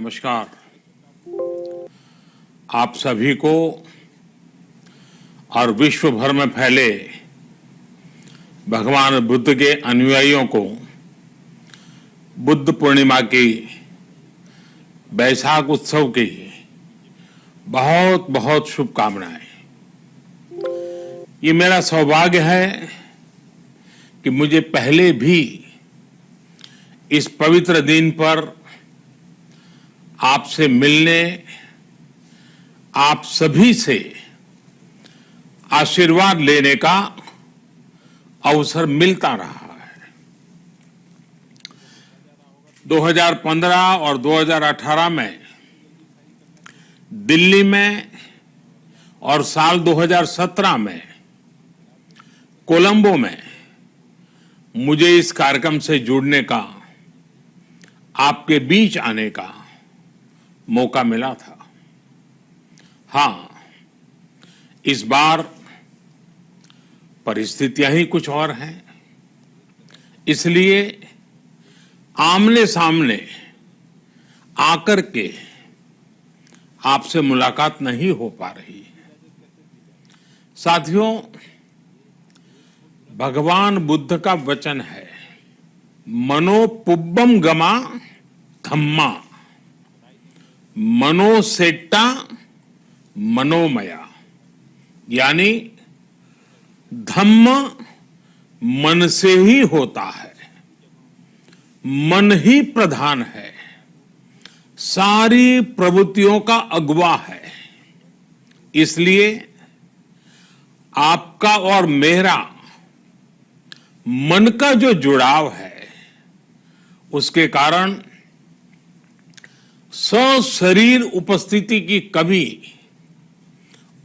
नमस्कार। आप सभी को और विश्व भर में फैले भगवान बुद्ध के अनुयायियों को बुद्ध पूर्णिमा की बैसाख उत्सव की बहुत बहुत शुभकामनाएं। ये मेरा सौभाग्य है कि मुझे पहले भी इस पवित्र दिन पर आपसे मिलने, आप सभी से आशीर्वाद लेने का अवसर मिलता रहा है। 2015 और 2018 में दिल्ली में और साल 2017 में कोलंबो में मुझे इस कार्यक्रम से जुड़ने का, आपके बीच आने का मौका मिला था। हाँ, इस बार परिस्थितियां ही कुछ और हैं, इसलिए आमने सामने आकर के आपसे मुलाकात नहीं हो पा रही है। साथियों, भगवान बुद्ध का वचन है, मनो पुब्बम गमा धम्मा, मनोसेट्टा मनोमया, यानी धम्म मन से ही होता है, मन ही प्रधान है, सारी प्रवृत्तियों का अगुवा है। इसलिए आपका और मेरा मन का जो जुड़ाव है, उसके कारण सशरीर उपस्थिति की कभी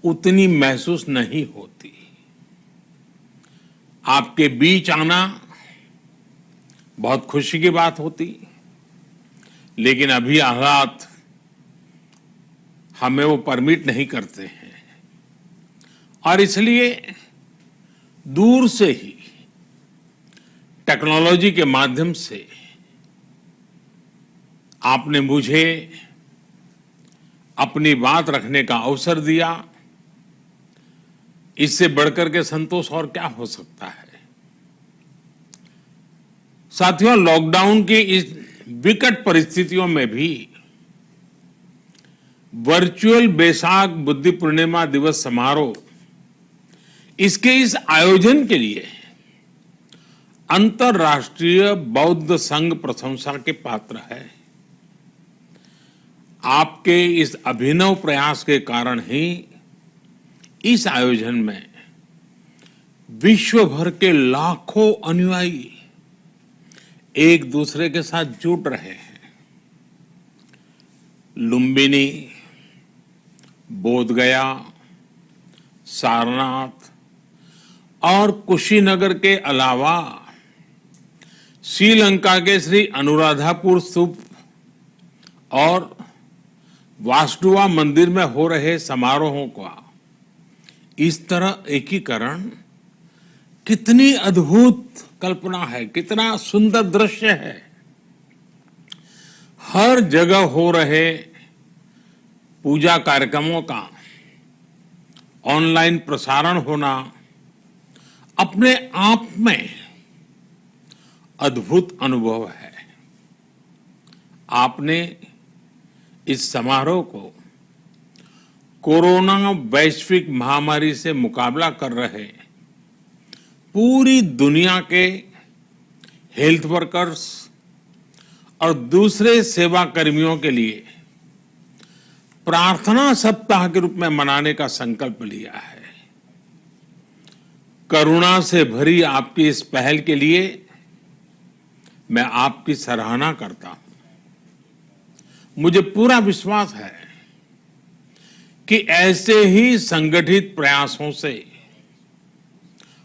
उतनी महसूस नहीं होती। आपके बीच आना बहुत खुशी की बात होती, लेकिन अभी हालात हमें वो परमिट नहीं करते हैं और इसलिए दूर से ही टेक्नोलॉजी के माध्यम से आपने मुझे अपनी बात रखने का अवसर दिया। इससे बढ़कर के संतोष और क्या हो सकता है। साथियों, लॉकडाउन की इस विकट परिस्थितियों में भी वर्चुअल बैसाख बुद्ध पूर्णिमा दिवस समारोह, इसके इस आयोजन के लिए अंतर्राष्ट्रीय बौद्ध संघ प्रशंसा के पात्र है। आपके इस अभिनव प्रयास के कारण ही इस आयोजन में विश्व भर के लाखों अनुयायी एक दूसरे के साथ जुड़ रहे हैं। लुम्बिनी, बोधगया, सारनाथ और कुशीनगर के अलावा श्रीलंका के श्री अनुराधापुर स्तूप और वासुदेवा मंदिर में हो रहे समारोहों का इस तरह एकीकरण कितनी अद्भुत कल्पना है, कितना सुंदर दृश्य है। हर जगह हो रहे पूजा कार्यक्रमों का ऑनलाइन प्रसारण होना अपने आप में अद्भुत अनुभव है। आपने इस समारोह को कोरोना वैश्विक महामारी से मुकाबला कर रहे पूरी दुनिया के हेल्थ वर्कर्स और दूसरे सेवा कर्मियों के लिए प्रार्थना सप्ताह के रूप में मनाने का संकल्प लिया है। करुणा से भरी आपकी इस पहल के लिए मैं आपकी सराहना करता हूं। मुझे पूरा विश्वास है कि ऐसे ही संगठित प्रयासों से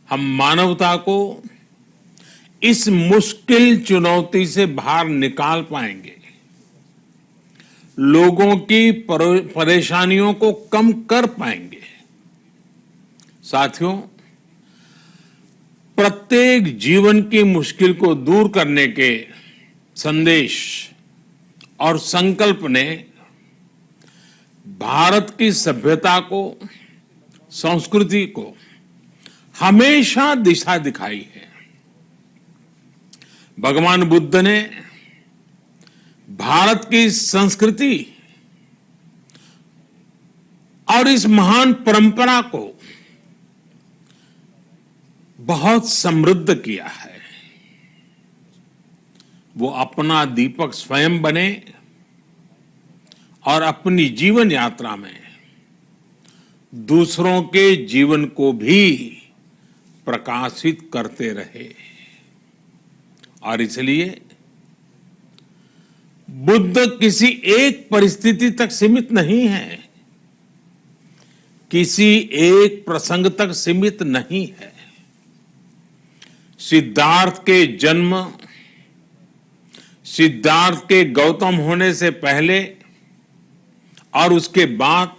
हम मानवता को इस मुश्किल चुनौती से बाहर निकाल पाएंगे, लोगों की परेशानियों को कम कर पाएंगे। साथियों, प्रत्येक जीवन की मुश्किल को दूर करने के संदेश और संकल्प ने भारत की सभ्यता को, संस्कृति को हमेशा दिशा दिखाई है। भगवान बुद्ध ने भारत की संस्कृति और इस महान परंपरा को बहुत समृद्ध किया है। वो अपना दीपक स्वयं बने और अपनी जीवन यात्रा में दूसरों के जीवन को भी प्रकाशित करते रहे। और इसलिए बुद्ध किसी एक परिस्थिति तक सीमित नहीं है, किसी एक प्रसंग तक सीमित नहीं है। सिद्धार्थ के जन्म, सिद्धार्थ के गौतम होने से पहले और उसके बाद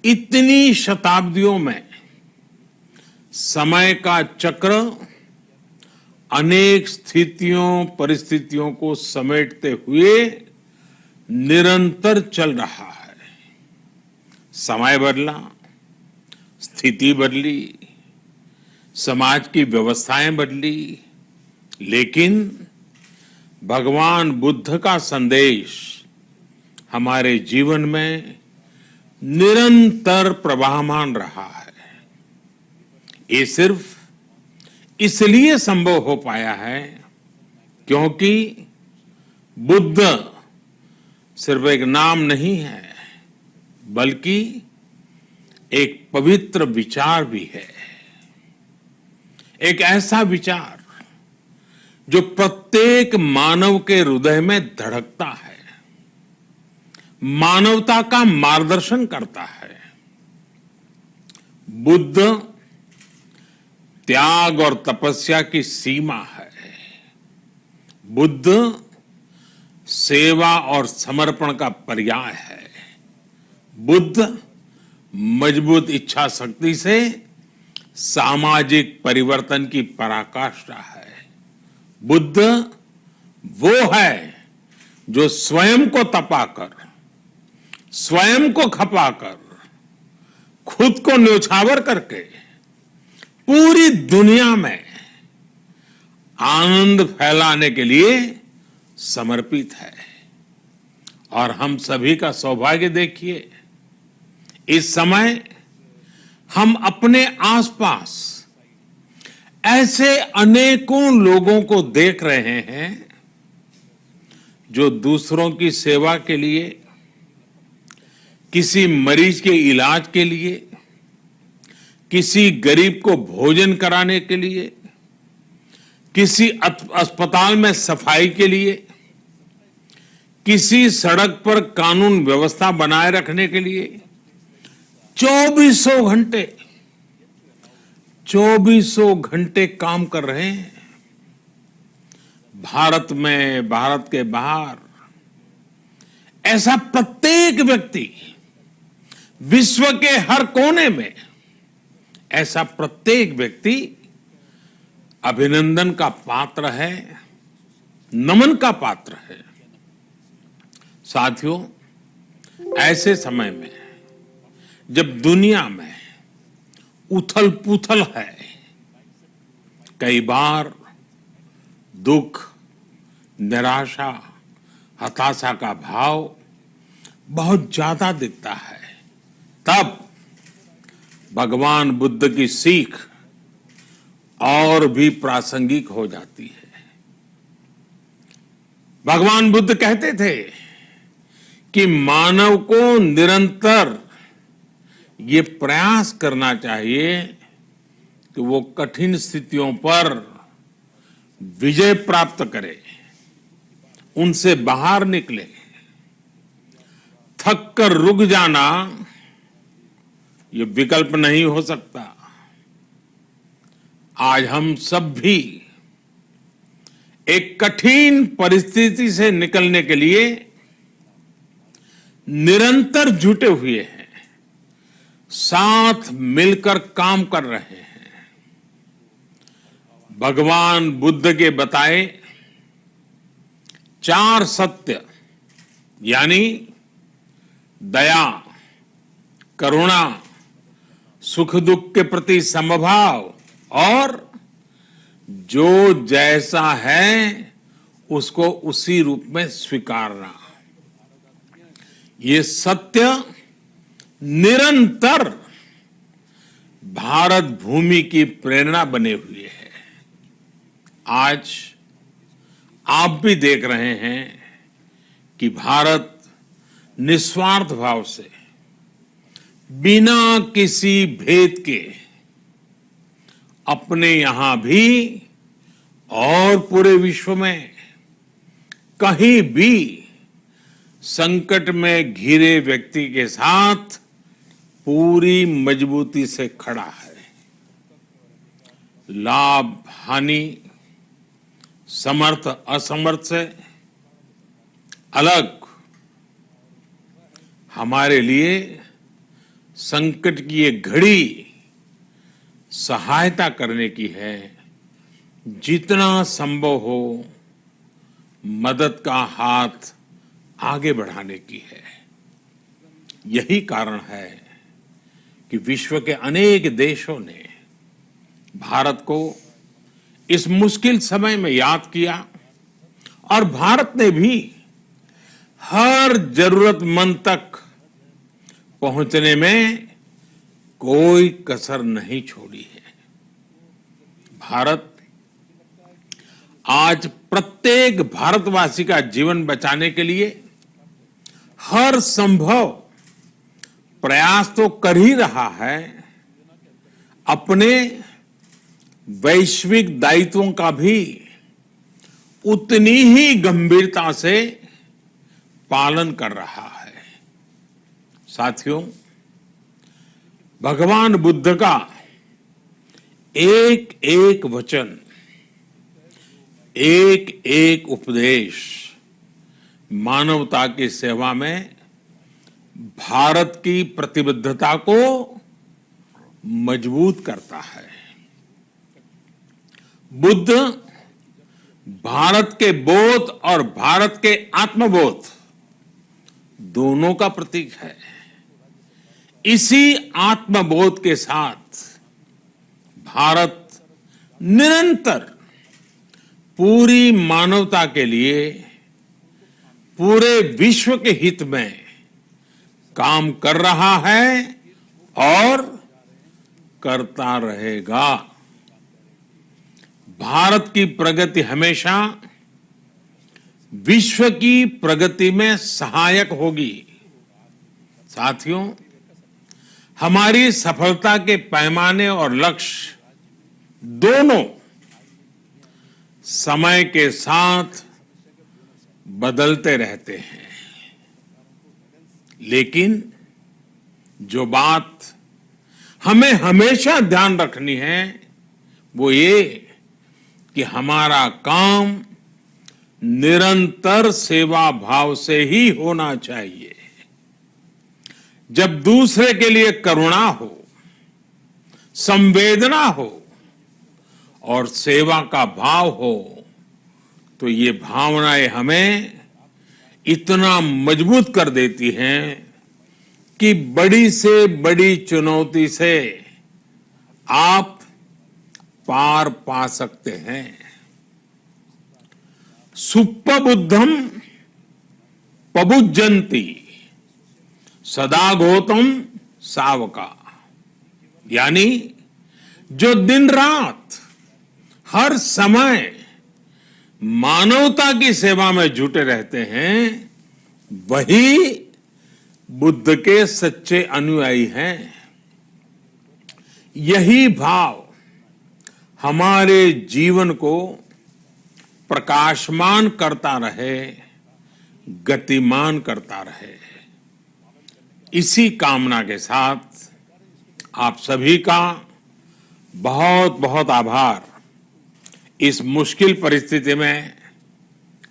इतनी शताब्दियों में समय का चक्र अनेक स्थितियों, परिस्थितियों को समेटते हुए निरंतर चल रहा है। समय बदला, स्थिति बदली, समाज की व्यवस्थाएं बदली, लेकिन भगवान बुद्ध का संदेश हमारे जीवन में निरंतर प्रवाहमान रहा है। ये सिर्फ इसलिए संभव हो पाया है क्योंकि बुद्ध सिर्फ एक नाम नहीं है, बल्कि एक पवित्र विचार भी है। एक ऐसा विचार जो प्रत्येक मानव के हृदय में धड़कता है, मानवता का मार्गदर्शन करता है। बुद्ध त्याग और तपस्या की सीमा है। बुद्ध सेवा और समर्पण का पर्याय है। बुद्ध मजबूत इच्छा शक्ति से सामाजिक परिवर्तन की पराकाष्ठा है। बुद्ध वो है जो स्वयं को तपाकर, स्वयं को खपाकर, खुद को न्योछावर करके पूरी दुनिया में आनंद फैलाने के लिए समर्पित है। और हम सभी का सौभाग्य देखिए, इस समय हम अपने आसपास ऐसे अनेकों लोगों को देख रहे हैं जो दूसरों की सेवा के लिए, किसी मरीज के इलाज के लिए, किसी गरीब को भोजन कराने के लिए, किसी अस्पताल में सफाई के लिए, किसी सड़क पर कानून व्यवस्था बनाए रखने के लिए चौबीसों घंटे काम कर रहे हैं। भारत में, भारत के बाहर ऐसा प्रत्येक व्यक्ति, विश्व के हर कोने में ऐसा प्रत्येक व्यक्ति अभिनंदन का पात्र है, नमन का पात्र है। साथियों, ऐसे समय में जब दुनिया में उथल पुथल है, कई बार दुख, निराशा, हताशा का भाव बहुत ज्यादा दिखता है, तब भगवान बुद्ध की सीख और भी प्रासंगिक हो जाती है। भगवान बुद्ध कहते थे कि मानव को निरंतर ये प्रयास करना चाहिए कि वो कठिन स्थितियों पर विजय प्राप्त करे, उनसे बाहर निकले। थक कर रुक जाना ये विकल्प नहीं हो सकता। आज हम सब भी एक कठिन परिस्थिति से निकलने के लिए निरंतर जुटे हुए हैं, साथ मिलकर काम कर रहे हैं। भगवान बुद्ध के बताए चार सत्य यानी दया, करुणा, सुख दुख के प्रति समभाव और जो जैसा है उसको उसी रूप में स्वीकारना, ये सत्य निरंतर भारत भूमि की प्रेरणा बने हुए है। आज आप भी देख रहे हैं कि भारत निस्वार्थ भाव से बिना किसी भेद के अपने यहां भी और पूरे विश्व में कहीं भी संकट में घिरे व्यक्ति के साथ पूरी मजबूती से खड़ा है। लाभ हानि, समर्थ असमर्थ से अलग हमारे लिए संकट की ये घड़ी सहायता करने की है। जितना संभव हो मदद का हाथ आगे बढ़ाने की है। यही कारण है कि विश्व के अनेक देशों ने भारत को इस मुश्किल समय में याद किया और भारत ने भी हर जरूरतमंद तक पहुंचने में कोई कसर नहीं छोड़ी है। भारत आज प्रत्येक भारतवासी का जीवन बचाने के लिए हर संभव प्रयास तो कर ही रहा है, अपने वैश्विक दायित्वों का भी उतनी ही गंभीरता से पालन कर रहा है। साथियों, भगवान बुद्ध का एक एक वचन, एक एक उपदेश मानवता की सेवा में भारत की प्रतिबद्धता को मजबूत करता है। बुद्ध भारत के बोध और भारत के आत्मबोध दोनों का प्रतीक है। इसी आत्मबोध के साथ भारत निरंतर पूरी मानवता के लिए, पूरे विश्व के हित में काम कर रहा है और करता रहेगा। भारत की प्रगति हमेशा विश्व की प्रगति में सहायक होगी। साथियों, हमारी सफलता के पैमाने और लक्ष्य दोनों समय के साथ बदलते रहते हैं, लेकिन जो बात हमें हमेशा ध्यान रखनी है वो ये कि हमारा काम निरंतर सेवा भाव से ही होना चाहिए। जब दूसरे के लिए करुणा हो, संवेदना हो और सेवा का भाव हो तो ये भावनाएं हमें इतना मजबूत कर देती हैं कि बड़ी से बड़ी चुनौती से आप पार पा सकते हैं। सुप्पबुद्धम पबुज्जन्ति सदा गौतम सावका, यानी जो दिन रात हर समय मानवता की सेवा में जुटे रहते हैं वही बुद्ध के सच्चे अनुयायी हैं। यही भाव हमारे जीवन को प्रकाशमान करता रहे, गतिमान करता रहे। इसी कामना के साथ आप सभी का बहुत बहुत आभार। इस मुश्किल परिस्थिति में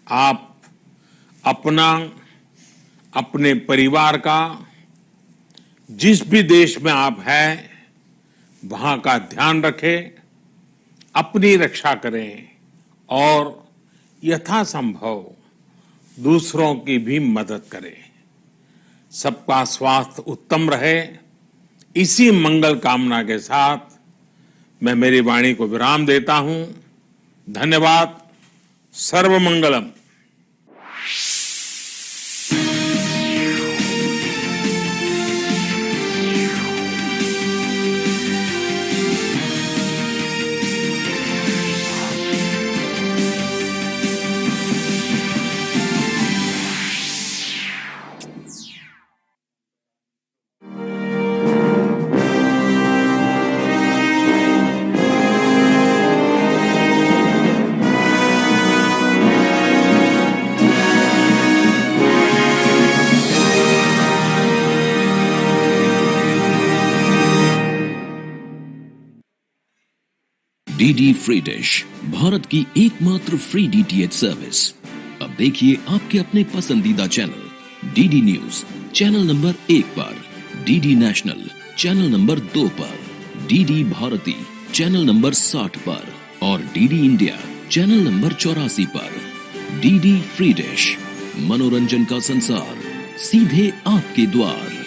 आप अपना, अपने परिवार का, जिस भी देश में आप हैं वहां का ध्यान रखें, अपनी रक्षा करें और यथासंभव दूसरों की भी मदद करें। सबका स्वास्थ्य उत्तम रहे, इसी मंगल कामना के साथ मैं मेरी वाणी को विराम देता हूं। धन्यवाद। सर्वमंगलम। डीडी फ्री डिश, भारत की एकमात्र फ्री डीटीएच सर्विस। अब देखिए आपके अपने पसंदीदा channel DD news channel number 1 पर, डीडी नेशनल चैनल नंबर 2 पर, डीडी भारती चैनल नंबर 60 पर और डीडी इंडिया चैनल नंबर 84 पर। डीडी फ्री डिश, मनोरंजन का संसार सीधे आपके द्वार।